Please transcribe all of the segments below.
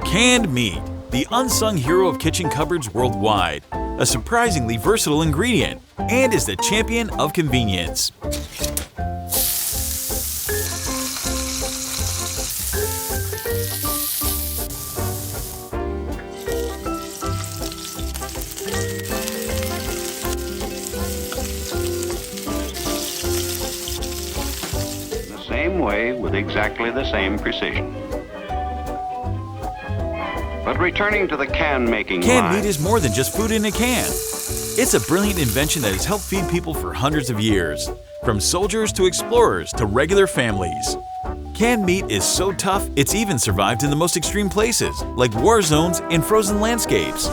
Canned meat, the unsung hero of kitchen cupboards worldwide, a surprisingly versatile ingredient, and is the champion of convenience. Same way with exactly the same precision. But returning to the can-making Canned line, meat is more than just food in a can. It's a brilliant invention that has helped feed people for hundreds of years, from soldiers to explorers to regular families. Canned meat is so tough, it's even survived in the most extreme places, like war zones and frozen landscapes.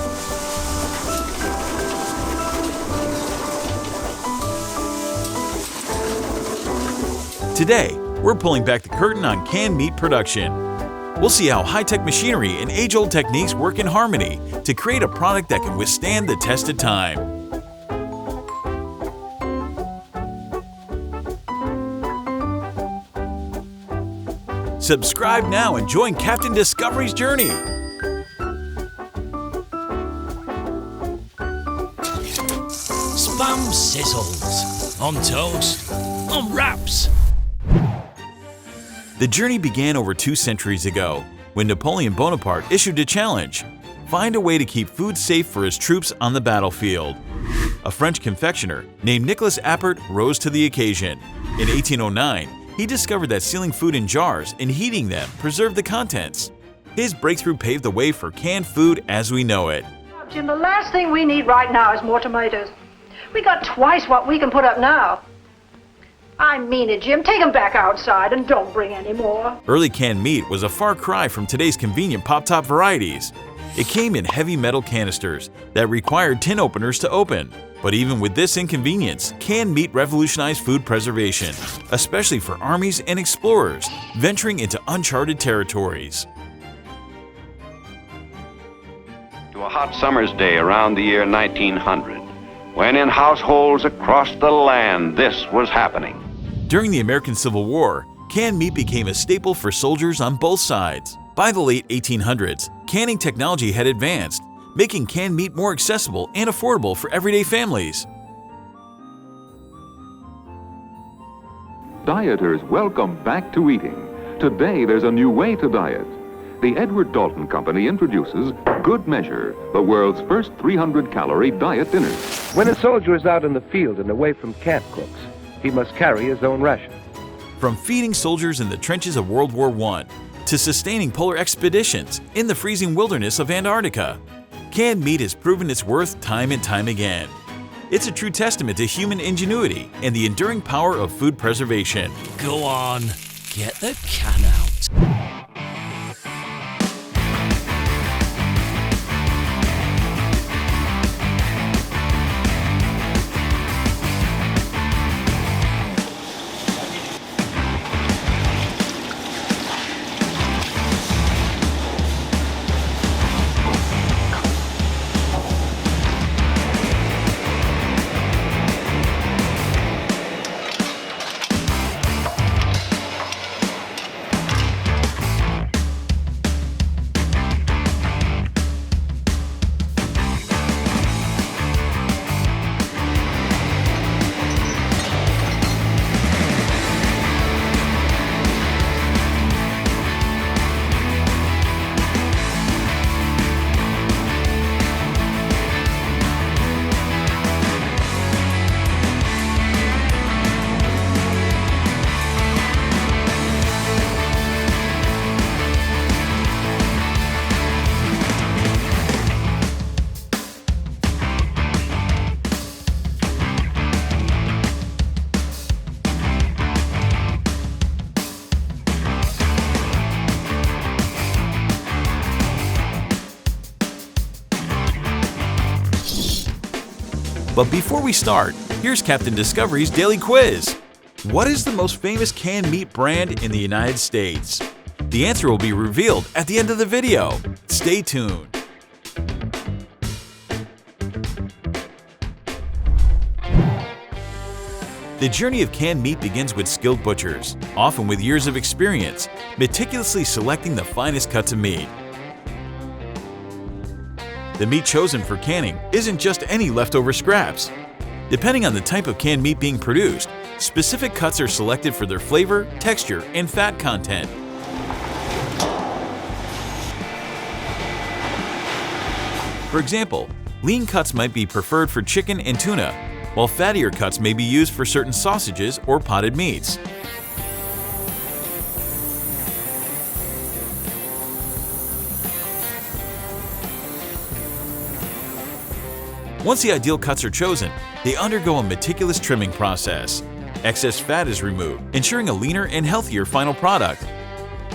Today, we're pulling back the curtain on canned meat production. We'll see how high-tech machinery and age-old techniques work in harmony to create a product that can withstand the test of time. Subscribe now and join Captain Discovery's journey. Spam sizzles. On toast. On wraps. The journey began over 2 centuries ago, when Napoleon Bonaparte issued a challenge: find a way to keep food safe for his troops on the battlefield. A French confectioner named Nicolas Appert rose to the occasion. In 1809, he discovered that sealing food in jars and heating them preserved the contents. His breakthrough paved the way for canned food as we know it. Jim, the last thing we need right now is more tomatoes. We got twice what we can put up now. I mean it, Jim. Take them back outside and don't bring any more. Early canned meat was a far cry from today's convenient pop-top varieties. It came in heavy metal canisters that required tin openers to open. But even with this inconvenience, canned meat revolutionized food preservation, especially for armies and explorers venturing into uncharted territories. to a hot summer's day around the year 1900, when in households across the land this was happening. During the American Civil War, canned meat became a staple for soldiers on both sides. By the late 1800s, canning technology had advanced, making canned meat more accessible and affordable for everyday families. Dieters, welcome back to eating. Today there's a new way to diet. The Edward Dalton Company introduces Good Measure, the world's first 300-calorie diet dinner. When a soldier is out in the field and away from camp cooks, he must carry his own ration. From feeding soldiers in the trenches of World War I to sustaining polar expeditions in the freezing wilderness of Antarctica, canned meat has proven its worth time and time again. It's a true testament to human ingenuity and the enduring power of food preservation. Go on, get the can out. But before we start, here's Captain Discovery's Daily Quiz. What is the most famous canned meat brand in the United States? The answer will be revealed at the end of the video. Stay tuned. The journey of canned meat begins with skilled butchers, often with years of experience, meticulously selecting the finest cuts of meat. The meat chosen for canning isn't just any leftover scraps. Depending on the type of canned meat being produced, specific cuts are selected for their flavor, texture, and fat content. For example, lean cuts might be preferred for chicken and tuna, while fattier cuts may be used for certain sausages or potted meats. Once the ideal cuts are chosen, they undergo a meticulous trimming process. Excess fat is removed, ensuring a leaner and healthier final product.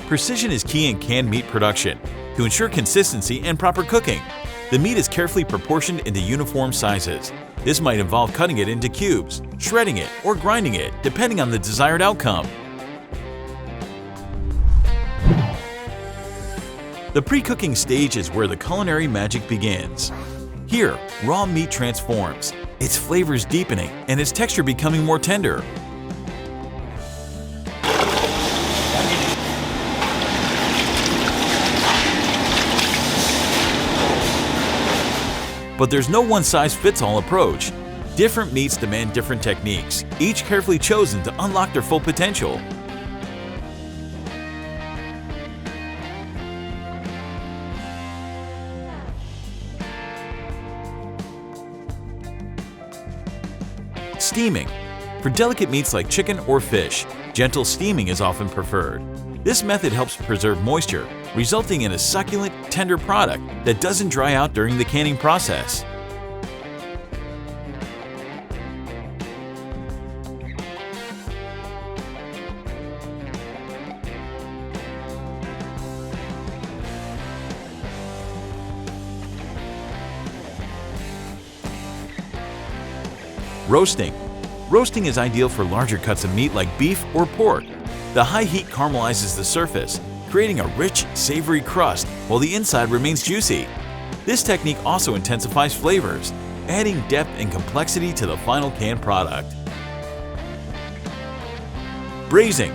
Precision is key in canned meat production. To ensure consistency and proper cooking, the meat is carefully proportioned into uniform sizes. This might involve cutting it into cubes, shredding it, or grinding it, depending on the desired outcome. The pre-cooking stage is where the culinary magic begins. Here, raw meat transforms, its flavors deepening and its texture becoming more tender. But there's no one-size-fits-all approach. Different meats demand different techniques, each carefully chosen to unlock their full potential. Steaming. For delicate meats like chicken or fish, gentle steaming is often preferred. This method helps preserve moisture, resulting in a succulent, tender product that doesn't dry out during the canning process. Roasting. Roasting is ideal for larger cuts of meat like beef or pork. The high heat caramelizes the surface, creating a rich, savory crust while the inside remains juicy. This technique also intensifies flavors, adding depth and complexity to the final canned product. Braising.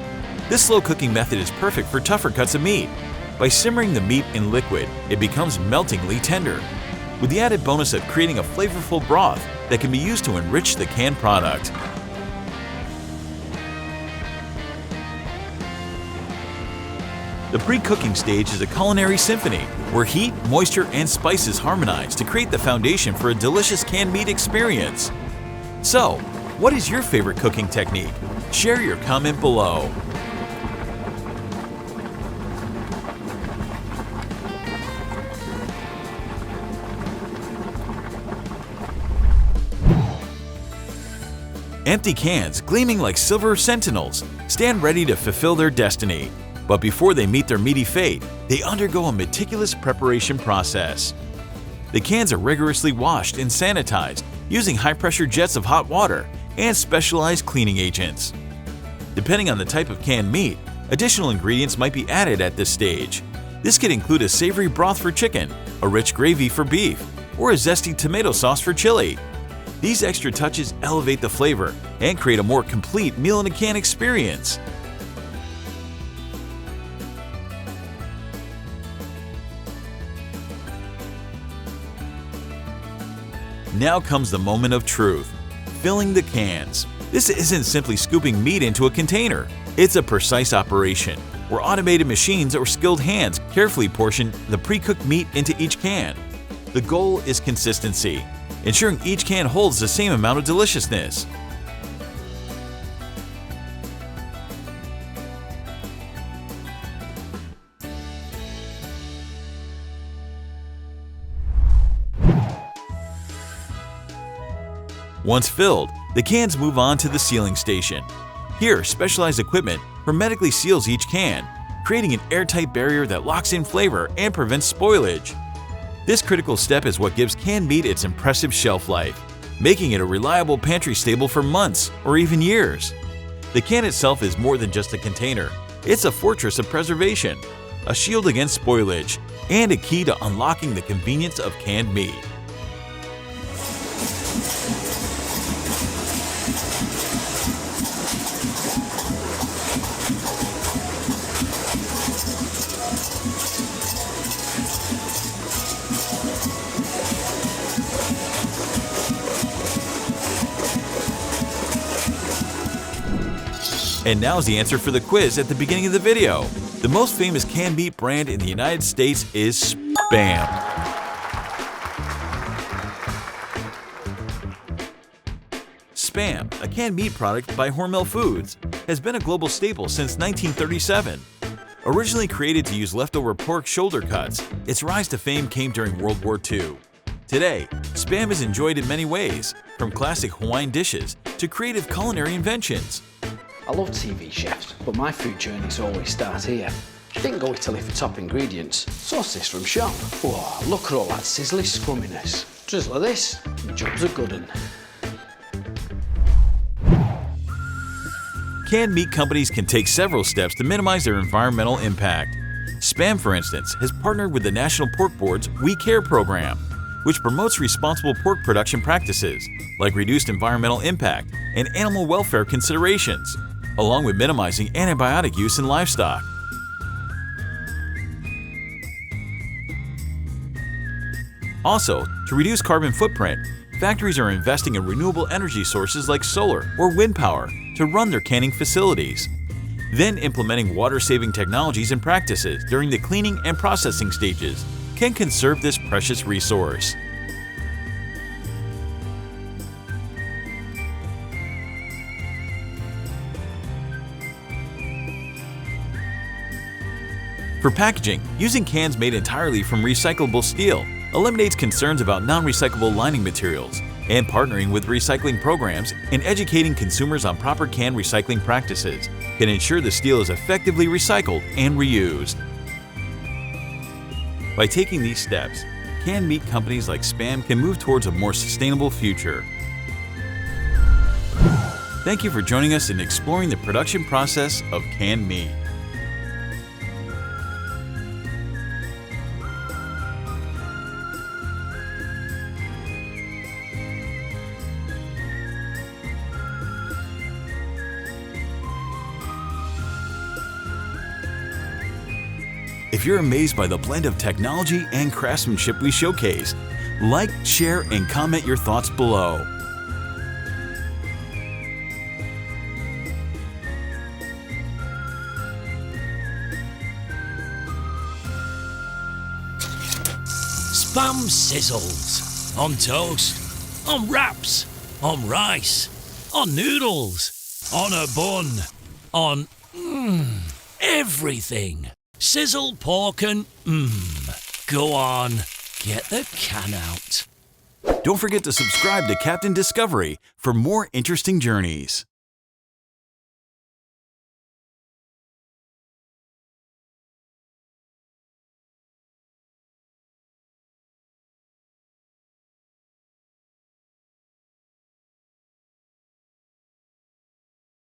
This slow cooking method is perfect for tougher cuts of meat. By simmering the meat in liquid, it becomes meltingly tender, with the added bonus of creating a flavorful broth that can be used to enrich the canned product. The pre-cooking stage is a culinary symphony where heat, moisture, and spices harmonize to create the foundation for a delicious canned meat experience. So, what is your favorite cooking technique? Share your comment below. Empty cans, gleaming like silver sentinels, stand ready to fulfill their destiny. But before they meet their meaty fate, they undergo a meticulous preparation process. The cans are rigorously washed and sanitized using high-pressure jets of hot water and specialized cleaning agents. Depending on the type of canned meat, additional ingredients might be added at this stage. This could include a savory broth for chicken, a rich gravy for beef, or a zesty tomato sauce for chili. These extra touches elevate the flavor and create a more complete meal-in-a-can experience. Now comes the moment of truth, filling the cans. This isn't simply scooping meat into a container. It's a precise operation, where automated machines or skilled hands carefully portion the pre-cooked meat into each can. The goal is consistency, ensuring each can holds the same amount of deliciousness. Once filled, the cans move on to the sealing station. Here, specialized equipment hermetically seals each can, creating an airtight barrier that locks in flavor and prevents spoilage. This critical step is what gives canned meat its impressive shelf life, making it a reliable pantry staple for months or even years. The can itself is more than just a container. It's a fortress of preservation, a shield against spoilage, and a key to unlocking the convenience of canned meat. And now's the answer for the quiz at the beginning of the video. The most famous canned meat brand in the United States is Spam. Spam, a canned meat product by Hormel Foods, has been a global staple since 1937. Originally created to use leftover pork shoulder cuts, its rise to fame came during World War II. Today, Spam is enjoyed in many ways, from classic Hawaiian dishes to creative culinary inventions. I love TV chefs, but my food journeys always start here. Didn't go Italy for top ingredients. Sauces from shop. Whoa, look at all that sizzly scrumminess. Drizzle this, the job's a good un. Canned meat companies can take several steps to minimize their environmental impact. Spam, for instance, has partnered with the National Pork Board's We Care program, which promotes responsible pork production practices like reduced environmental impact and animal welfare considerations, along with minimizing antibiotic use in livestock. Also, to reduce carbon footprint, factories are investing in renewable energy sources like solar or wind power to run their canning facilities, then implementing water-saving technologies and practices during the cleaning and processing stages can conserve this precious resource. For packaging, using cans made entirely from recyclable steel eliminates concerns about non-recyclable lining materials, and partnering with recycling programs and educating consumers on proper can recycling practices can ensure the steel is effectively recycled and reused. By taking these steps, canned meat companies like Spam can move towards a more sustainable future. Thank you for joining us in exploring the production process of canned meat. If you're amazed by the blend of technology and craftsmanship we showcase, like, share, and comment your thoughts below. Spam sizzles. On toast. On wraps. On rice. On noodles. On a bun. On everything. Sizzle pork and Go on, get the can out. Don't forget to subscribe to Captain Discovery for more interesting journeys.